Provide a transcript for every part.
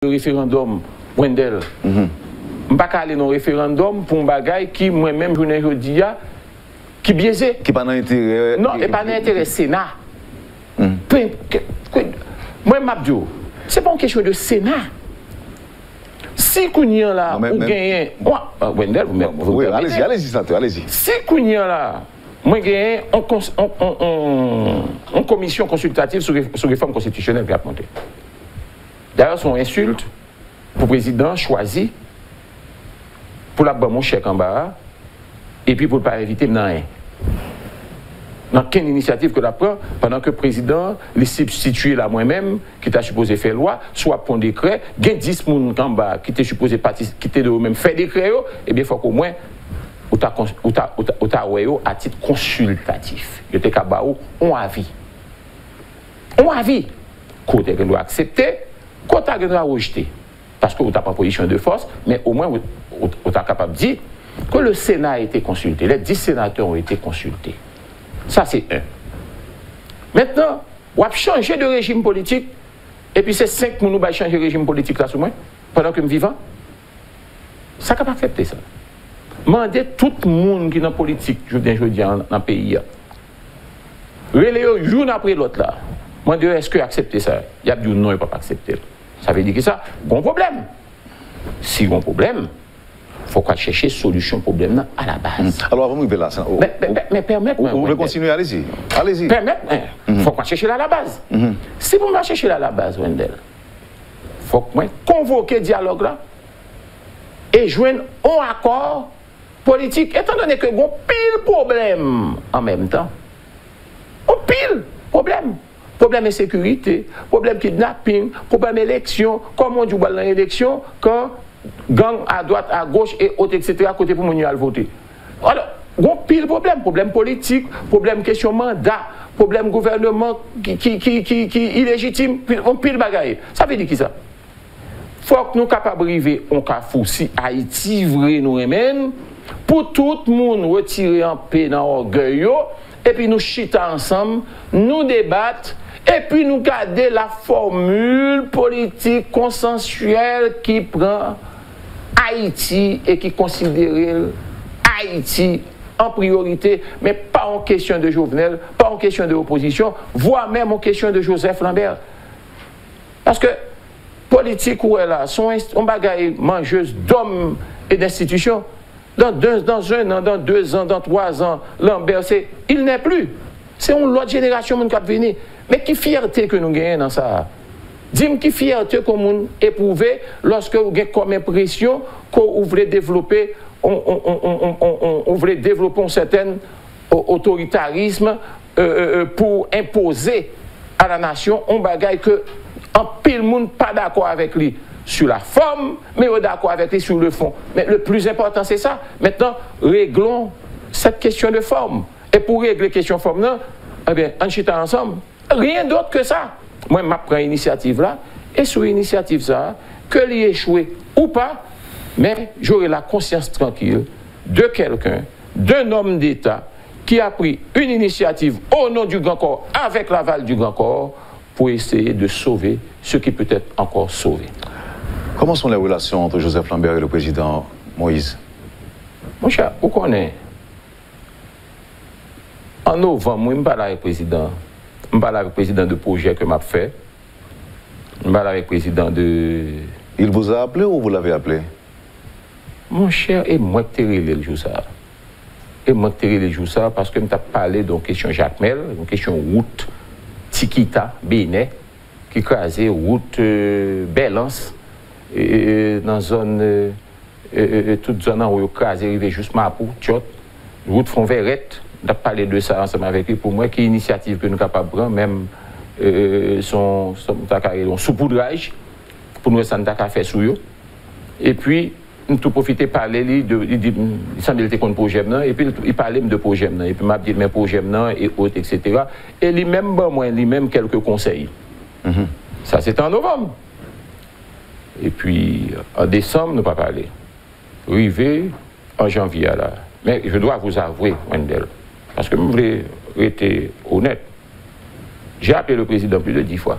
Le référendum, Wendel. Je ne pas aller dans le référendum pour un bagage qui, moi-même, je ne dis pas, qui est biaisé. Qui n'est pas dans l'intérêt. Non, et pas dans l'intérêt Sénat. Moi, je ce n'est pas une question de Sénat. Si Kounyan là, vous gagnez. Wendel, vous oui, allez-y, sénateur, allez-y. Si Kounyan là, moi, j'ai une commission consultative sur réforme constitutionnelle qui a monté. D'ailleurs, son insulte pour le président choisi pour la mon chèque en bas et puis pour ne pas éviter rien. Dans quelle initiative que la prend pendant que le président les substitué là moi-même qui t'a supposé faire loi, soit pour un décret, il y a 10 personnes en bas qui étaient supposé qui étaient de même faire décret, et bien il faut qu'au moins ou à titre consultatif. Il y a un avis. Un avis. Côté que doit accepter, côté que doit rejeter. Parce que vous n'avez pas position de force, mais au moins vous êtes capable de dire que le Sénat a été consulté. Les 10 sénateurs ont été consultés. Ça, c'est un. Maintenant, on a changé de régime politique, et puis c'est 5 qui ont changé de régime politique là sous moi, pendant que je suis vivant. Ça ne peut pas accepter ça. Mandez tout le monde qui est dans la politique, je dis dans le pays. Reléo, jour après l'autre là. Mandez est-ce que accepter ça? Il y a dit non, il ne peut pas accepter. Ça veut dire que ça, bon problème. Si bon problème, il faut qu'on cherche solution problème à la base. Alors, avant de là, mais permettez-moi. Vous voulez continuer, allez-y. Allez-y. Permettez-moi. Il faut qu'on cherche là à la base. Si vous me cherchez là à la base, Wendel, il faut que convoquer le dialogue là et joindre un accord politique, étant donné que vous pile problème en même temps. On pile problème. Problème de sécurité, problème kidnapping, problème d'élection, comment on dit dans l'élection, quand gang à droite, à gauche et autres, etc., à côté pour mon voter. Alors, on pile problème politique, problème question mandat, problème gouvernement qui illégitime, on pile bagaille. Ça veut dire qui ça? Il faut que nous soyons capables d'arriver en Carrefour si Haïti vrai nous remène, pour tout le monde retirer en paix dans l'orgueil, et puis nous chiter ensemble, nous débattre, et puis nous garder la formule politique consensuelle qui prend Haïti et qui considère Haïti en priorité, mais pas en question de Jovenel, pas en question de l'opposition, voire même en question de Joseph Lambert. Parce que politique où elle a son bagaille mangeuse d'hommes et d'institutions. Dans 1 an, dans 2 ans, dans 3 ans, Lambert, il n'est plus. C'est une autre génération qui va venir. Mais qui fierté que nous gagnons dans ça? Dis-moi qui fierté que nous éprouvons lorsque vous avez comme impression qu'on voulait développer, on voulait développer un certain autoritarisme pour imposer à la nation un bagage que en pile monde pas d'accord avec lui sur la forme, mais d'accord avec lui sur le fond. Mais le plus important, c'est ça. Maintenant, réglons cette question de forme. Et pour régler la question de forme, eh bien, on chita ensemble. Rien d'autre que ça. Moi, je prends l'initiative là, et sur l'initiative ça, que l'y échoué ou pas, mais j'aurai la conscience tranquille de quelqu'un, d'un homme d'État, qui a pris une initiative au nom du Grand Corps, avec l'aval du Grand Corps, pour essayer de sauver ce qui peut être encore sauvé. Comment sont les relations entre Joseph Lambert et le président Moïse? Mon cher, vous connaissez. En novembre, moi, je parle avec le président. Je parle avec le président de projet que m'a fait. Je parle avec le président de... Il vous a appelé ou vous l'avez appelé? Mon cher, et moi, je t'ai le jour ça. Et moi, je t'ai le jour ça parce que je t'ai parlé d'une question Jacques Mel, d'une question route Tikita, Bénin, qui crasait route Belance, dans la zone, toute zone où il crasait, arrivé juste Mapou, Tchot, route Fonverette. On a parlé de ça ensemble avec lui. Pour moi, qui initiative que nous sommes capables de prendre, même son saupoudrage, pour nous, ça nous a fait sous eux. Et puis, nous avons profité de parler, il semble qu'il était contre projet, et puis il parlait de projet, et puis il m'a dit mes projets, et autres, etc. Et lui-même, moi, lui-même, quelques conseils. Ça, c'était en novembre. Et puis, en décembre, nous n'avons pas parlé. Arrivé en janvier, là. Mais je dois vous avouer, Wendel, parce que je voulais être honnête. J'ai appelé le président plus de 10 fois.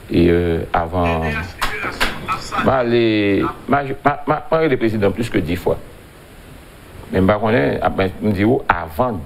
Et avant le président plus que 10 fois. Mais je me dis avant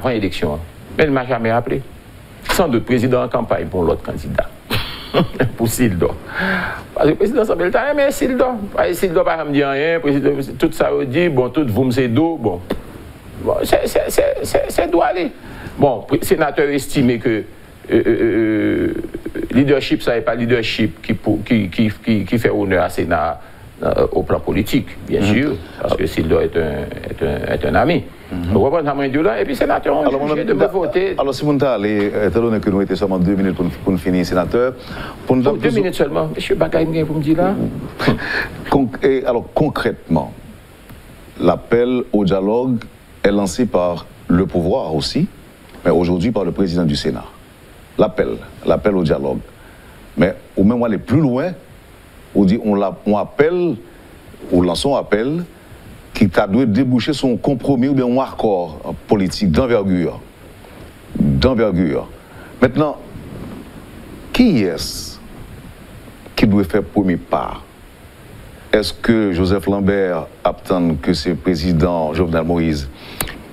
l'élection. Mais il ne m'a jamais appelé. Sans doute président en campagne pour l'autre candidat. Pour Sildo. Parce que le président s'appelle Taï, mais Sildo. Sildo pas me dire rien, tout ça dit, bon, tout vous me c'est d'eau, bon. C'est doit aller. Bon, le sénateur estimé que leadership, ça n'est pas leadership qui fait honneur à Sénat au plan politique, bien sûr, parce que Sildo est un ami. Vous comprenez là, et puis sénateur, on est de me voter. Alors, si vous allez, étant donné que nous étions seulement 2 minutes pour finir, sénateur, pour nous 2 minutes seulement, monsieur Bagaï, vous me dites là. Alors, concrètement, l'appel au dialogue est lancé par le pouvoir aussi, mais aujourd'hui par le président du Sénat. L'appel au dialogue. Mais au même moment, aller plus loin, on dit on appelle, on lance un appel qui a dû déboucher son compromis ou bien un accord politique d'envergure. Maintenant, qui est-ce qui doit faire premier pas? Est-ce que Joseph Lambert attend que c'est le président Jovenel Moïse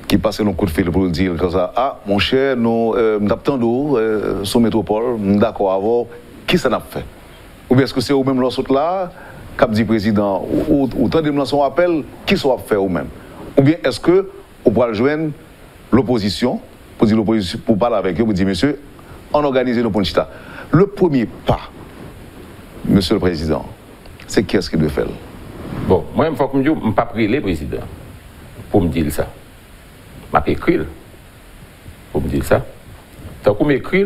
qui passe un coup de fil pour le dire comme ça, ah mon cher, nous attendons son métropole, d'accord avant, qui ça n'a fait? Ou bien est-ce que c'est au même l'autre là, cap dit président, ou tant de nous son appel, qui soit fait au même? Ou bien est-ce que on pourra joindre l'opposition, pour dire l'opposition, pour parler avec eux, pour dire monsieur, on organise nos ponchita. Le premier pas, monsieur le président, c'est qui est-ce qui doit faire? Bon, moi, il faut que je ne dise pas prier le président pour me dire ça. Je vais écrire pour me dire ça. Tant que je m'écris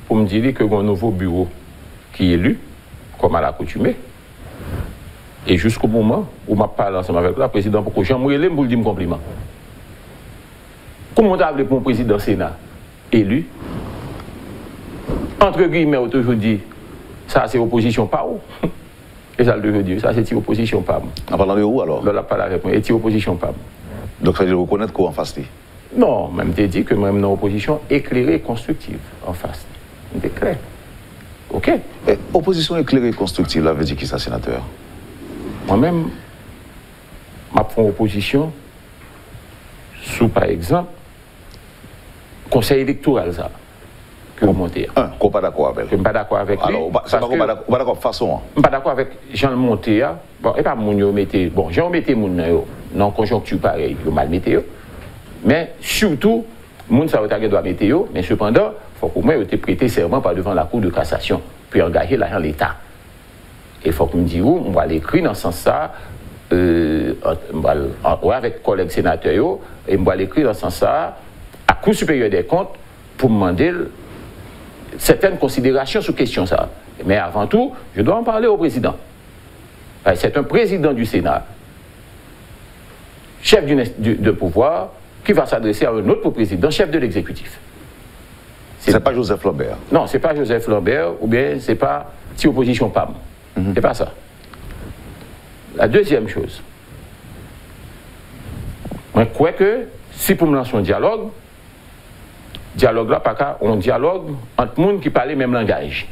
pour me dire que un nouveau bureau qui est élu, comme à l'accoutumée, et jusqu'au moment où je parle ensemble avec le président, pour que j'aimerais pour lui dire un compliment. Comment on a appelé pour un président Sénat élu? Entre guillemets, on toujours dit, ça c'est opposition pas où? Et ça le dire, ça c'est opposition pas. En parlant de où alors? Là, pas la réponse, et opposition pas. Donc ça veut dire reconnaître quoi en face? Non, même t'ai dit que même dans l'opposition éclairée et constructive en face. C'est clair. OK? Et opposition éclairée et constructive, là veut dire qui ça, sénateur? Moi-même, je fais opposition sous, par exemple, conseil électoral, ça, que vous montez. Un, qu'on pas d'accord avec. Que je ne suis pas d'accord avec lui. Alors, c'est pas qu'on pas d'accord de façon. Je ne suis pas d'accord avec Jean le Monté. Bon, et pas mon yo mettez. Bon, Jean mettez mon yo. Non, conjoncture pareil, le mal météo. Mais surtout, moun ça doit mettre yo, mais cependant, il faut pour moi ait prêté serment par devant la Cour de cassation, puis engager l'argent de l'État. Et il faut que me dise où, on va l'écrire dans ce sens-là, avec collègues sénateurs, et on va l'écrire dans ce sens-là, à Cour supérieure des comptes, pour me demander certaines considérations sur question ça. Mais avant tout, je dois en parler au président. C'est un président du Sénat, chef de pouvoir, qui va s'adresser à un autre président, chef de l'exécutif. C'est pas Joseph Lambert. Non, c'est pas Joseph Lambert, ou bien c'est pas si opposition PAM. C'est pas ça. La deuxième chose, je crois que si pour me lancer un dialogue là, pas qu'à un dialogue entre gens qui parlent le même langage.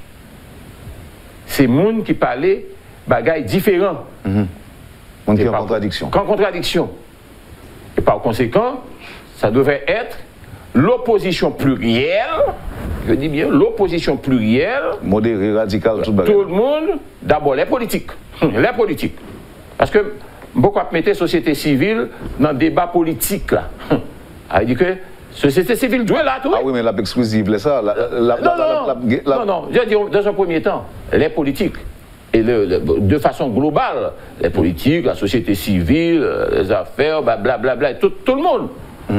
C'est gens qui parlent bagailles différents. On est en contradiction. En contradiction. Et par conséquent, ça devait être l'opposition plurielle, je dis bien l'opposition plurielle, modéré, radical, tout le monde, d'abord les politiques. Les politiques. Parce que beaucoup mettent la société civile dans le débat politique là. Ça dit que la société civile doit là tout. Ah oui, mais la exclusive, ça. Non, je dis dans un premier temps, les politiques. Et de façon globale, les politiques, la société civile, les affaires, blablabla, tout le monde.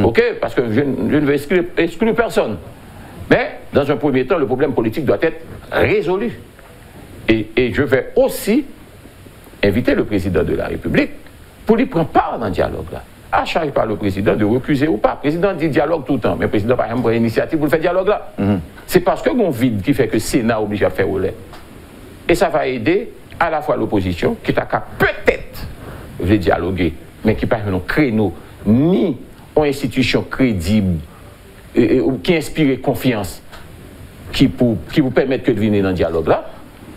OK? Parce que je ne veux exclure personne. Mais, dans un premier temps, le problème politique doit être résolu. Et je vais aussi inviter le président de la République pour lui prendre part dans le dialogue-là. À charge par le président de recuser ou pas. Le président dit dialogue tout le temps, mais le président n'a pas une initiative pour le faire dialogue-là. C'est parce que mon vide qui fait que le Sénat oblige à faire au lait. Et ça va aider à la fois l'opposition, qui t'a peut-être veut dialoguer, mais qui n'a pas un créneau, ni une institution crédible, qui inspire confiance, qui vous permettent que de venir dans le dialogue là,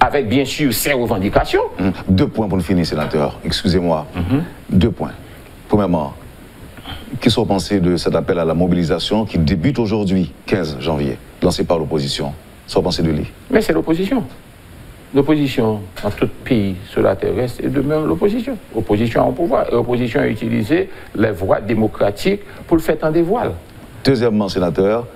avec bien sûr ses revendications. 2 points pour nous finir, sénateur. Excusez-moi. 2 points. Premièrement, qu'est-ce que vous pensez de cet appel à la mobilisation qui débute aujourd'hui, 15 janvier, lancé par l'opposition? Qu'est-ce que vous pensez de lui? Mais c'est l'opposition. L'opposition, dans tout pays sur la terre reste, et demeure l'opposition. L'opposition a un pouvoir. Et l'opposition a utilisé les voies démocratiques pour le faire en des voiles. Deuxièmement, sénateur,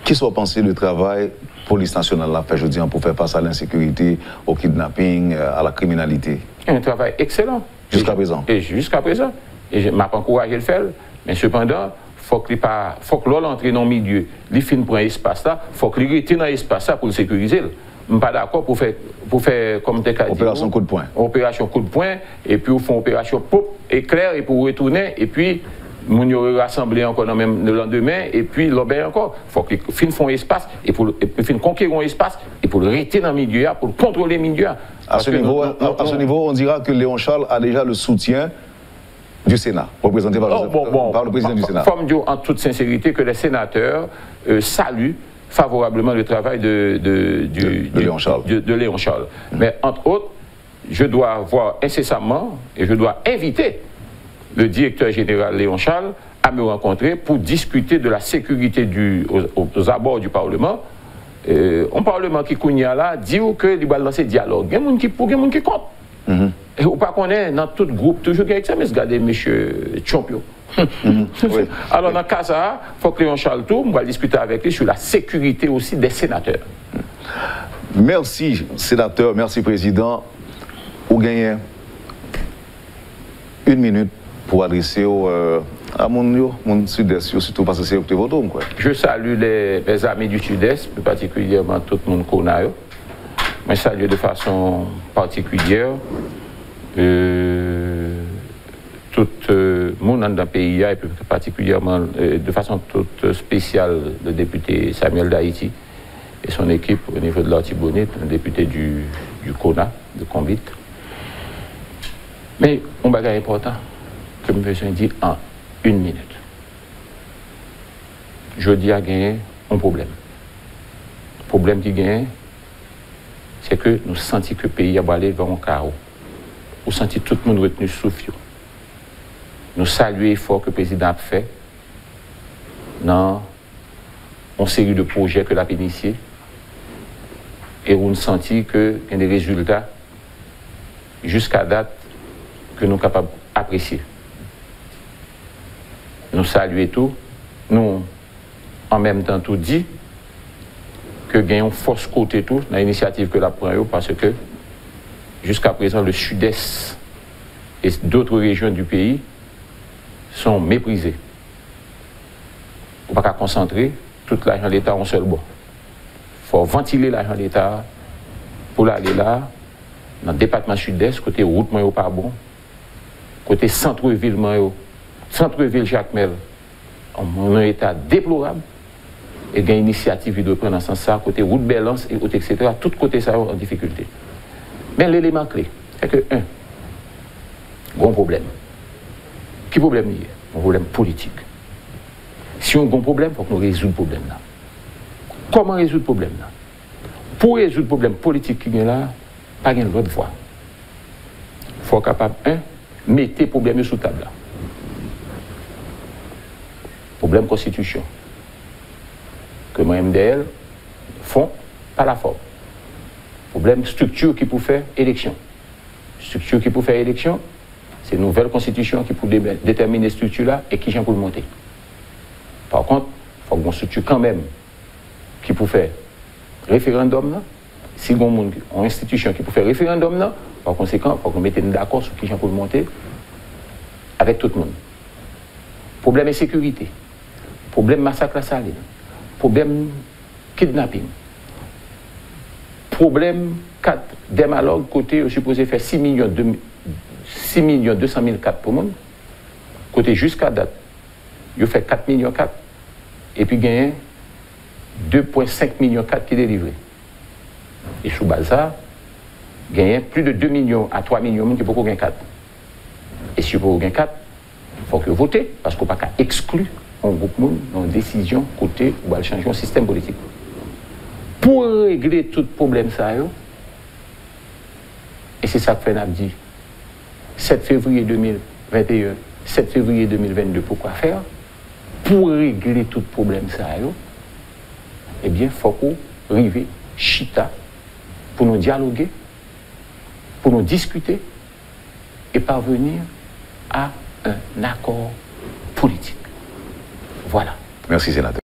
qu'est-ce que vous pensez du travail police nationale a fait, je dis, pour faire face à l'insécurité, au kidnapping, à la criminalité? Un travail excellent. Jusqu'à présent. Et jusqu'à présent. Et je ne m'a pas encouragé à le faire. Mais cependant, faut que l'on entre dans le milieu, il finit pour un espace là, il faut que l'on reste dans l'espace là pour le sécuriser. Je ne suis pas d'accord pour faire comme des cas. Opération coup de poing. Opération coup de poing, et puis on fait opération pop, éclair, et pour retourner, et puis on y aurait rassemblé encore le lendemain, et puis l'obéir encore. Il faut que fin font espace, et puis fin conquérir un espace, et pour le rester dans le milieu, pour contrôler le milieu. À ce niveau, on dira que Léon Charles a déjà le soutien du Sénat, représenté par le président du Sénat. Forme en toute sincérité que les sénateurs saluent favorablement le travail de Léon Charles. Mais entre autres, je dois voir incessamment, et je dois inviter le directeur général Léon Charles à me rencontrer pour discuter de la sécurité aux abords du Parlement. Un Parlement qui kounya là dit qu'il va lancer dialogue. Il y a des gens qui pour, il y a des gens qui contre. Et ou pas qu'on est dans tout groupe, toujours avec ça, mais regardez M. Champion. Oui. Alors dans le cas ça, il faut que Léon Charles Tour, on va discuter avec lui sur la sécurité aussi des sénateurs. Merci sénateur, merci président. Vous gagnez 1 minute pour adresser à mon sud-est, surtout parce que c'est votre vote. Je salue les amis du sud-est, plus particulièrement tout le monde qu'on a. Je salue de façon particulière tout le monde dans le pays, et plus particulièrement de façon toute spéciale le député Samuel d'Haïti et son équipe au niveau de l'Artibonite, un député du CONA, de Combit. Mais un bagage important que je me dire en 1 minute. Je dis à gagner un problème. Le problème qui gagne, c'est que nous sentons que le pays a allé vers un chaos. Nous sentons tout le monde retenu souffle. Nous saluons l'effort que le président a fait dans une série de projets que l'a initié et où nous sentons qu'il y a des résultats jusqu'à date que nous sommes capables d'apprécier. Nous saluons tout, nous en même temps tout dit que nous avons une force côté tout dans l'initiative que la prend parce que jusqu'à présent le sud-est et d'autres régions du pays sont méprisés. On ne peut pas concentrer tout l'argent de l'État en seul bon. Il faut ventiler l'argent de l'État pour aller là, dans le département sud-est, côté route, moi, pas bon, côté centre-ville, centre-ville Jacques-Mel, on a un état déplorable. Et il y a une initiative de prendre dans ce sens-là, côté route Belance et autres, etc. Tout côté ça en difficulté. Mais l'élément clé, c'est que, gros problème. Quel problème il y a? Un problème politique. Si on a un problème, il faut que nous résoudre le problème là. Comment résoudre le problème là? Pour résoudre le problème politique qui est là, pas une autre voie. Il faut être capable, mettre le problème sous table là. Problème constitution. Que moi, MDL, font pas la forme. Problème structure qui peut faire élection. Structure qui peut faire élection, c'est une nouvelle constitution qui peut déterminer cette structure-là et qui vient pour le monter. Par contre, il faut qu'on structure quand même qui peut faire référendum là. Si on a une institution qui peut faire référendum là, par conséquent, il faut qu'on mette d'accord sur qui vient pour le monter avec tout le monde. Problème insécurité. Problème massacre à Saline. Problème kidnapping. Problème 4 démalogue côté supposé faire 6 200 000 cartes pour le monde. Côté jusqu'à date, il fait 4 millions 4 et puis gagne 2,5 millions 4 qui est délivré. Et sous base ça, gagne plus de 2 millions à 3 millions qui peut gagner 4. Et si vous gagner 4, il faut que vous votez parce qu'on ne peut pas exclure un groupe monde dans une décision côté où va changer un système politique. Pour régler tout problème ça, Et c'est ça que fait dit. 7 février 2021, 7 février 2022, pourquoi faire? Pour régler tout problème, ça, eh bien, il faut qu'on arrive, chita, pour nous dialoguer, pour nous discuter et parvenir à un accord politique. Voilà. Merci, sénateur.